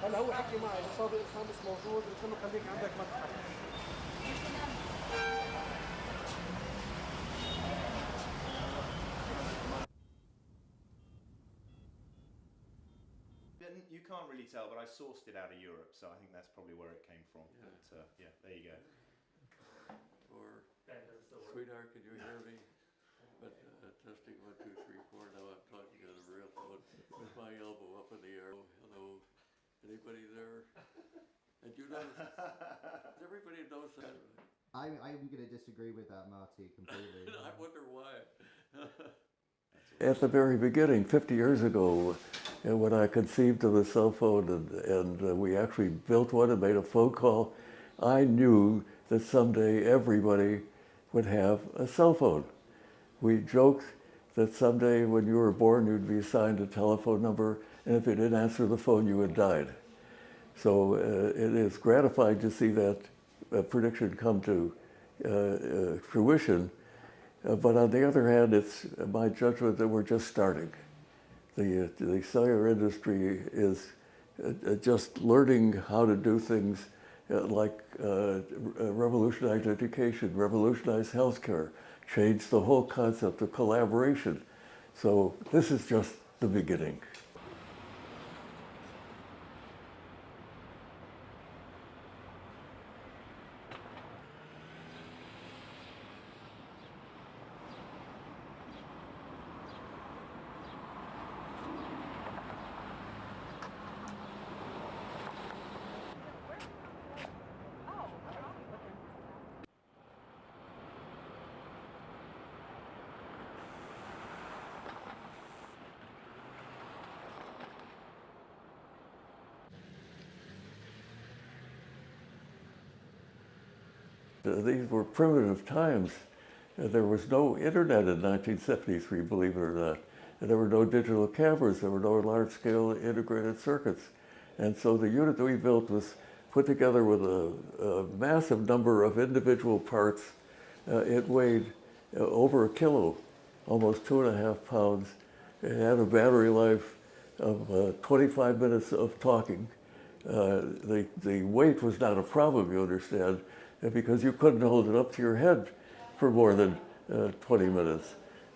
هلا هو حكي معي الصادق الخامس موجود، قلت له خليك عندك ما تتحرك. You can't really tell, but I sourced it out of Europe, so I think that's probably where it came from. Yeah. But yeah, there you go. Or, sweetheart, can you hear me? But testing 1, 2, 3, 4. Now I'm talking on a real phone with my elbow up in the air. Hello, anybody there? And you know, everybody knows that. I'm going to disagree with that, Marty, completely. I wonder why. At the very beginning, 50 years ago, when I conceived of the cell phone and we actually built one and made a phone call, I knew that someday everybody would have a cell phone. We joked that someday when you were born, you'd be assigned a telephone number, and if you didn't answer the phone, you had died. So it is gratifying to see that prediction come to fruition. But on the other hand, it's my judgment that we're just starting. The cellular industry is just learning how to do things like revolutionize education, revolutionize healthcare, change the whole concept of collaboration. So this is just the beginning. These were primitive times. There was no internet in 1973, believe it or not. And there were no digital cameras, there were no large-scale integrated circuits. And so the unit that we built was put together with a massive number of individual parts. It weighed over a kilo, almost 2.5 pounds. It had a battery life of 25 minutes of talking. The weight was not a problem, you understand, because you couldn't hold it up to your head for more than 20 minutes.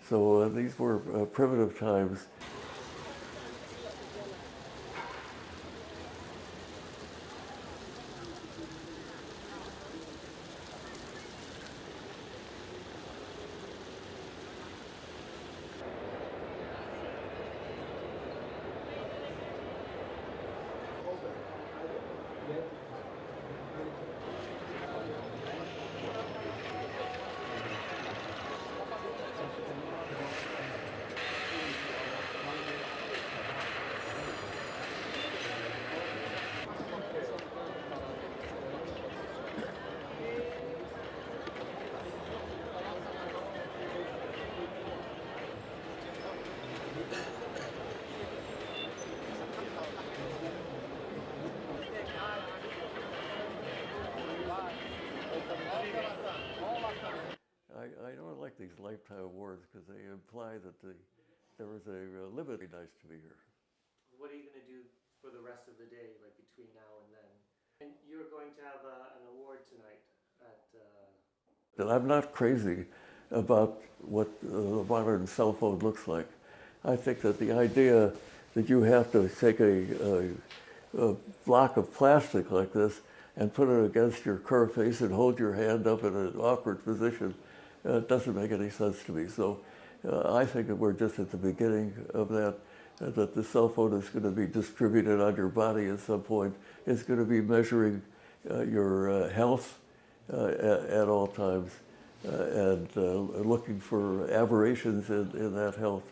So these were primitive times. I don't like these lifetime awards because they imply that there was a limit. It's nice to be here. What are you going to do for the rest of the day, like between now and then? And you're going to have an award tonight at... I'm not crazy about what the modern cell phone looks like. I think that the idea that you have to take a block of plastic like this and put it against your curved face and hold your hand up in an awkward position doesn't make any sense to me. So I think that we're just at the beginning of that, that the cell phone is going to be distributed on your body at some point. It's going to be measuring your health at all times and looking for aberrations in that health.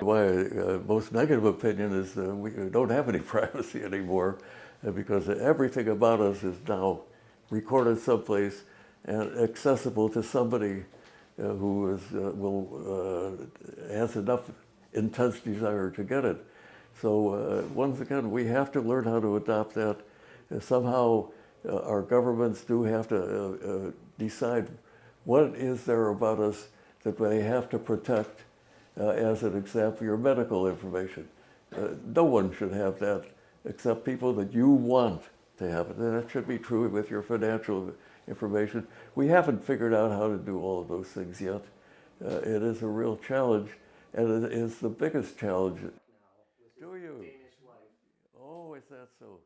My most negative opinion is we don't have any privacy anymore because everything about us is now recorded someplace and accessible to somebody who has enough intense desire to get it. So once again, we have to learn how to adopt that. Somehow our governments do have to decide what is there about us that they have to protect. As an example, your medical information. No one should have that except people that you want to have it. And that should be true with your financial information. We haven't figured out how to do all of those things yet. It is a real challenge, and it is the biggest challenge. Do you? Danish wife. Oh, is that so?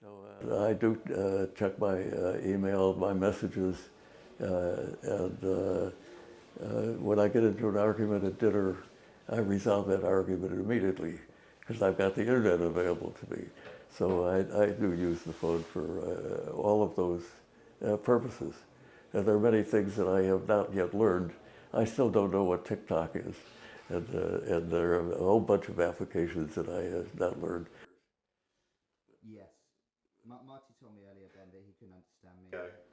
So I do check my email, my messages, and when I get into an argument at dinner, I resolve that argument immediately because I've got the internet available to me. So I do use the phone for all of those purposes. And there are many things that I have not yet learned. I still don't know what TikTok is. And there are a whole bunch of applications that I have not learned. Yes. Marty told me earlier, Ben, that he couldn't understand me. Go.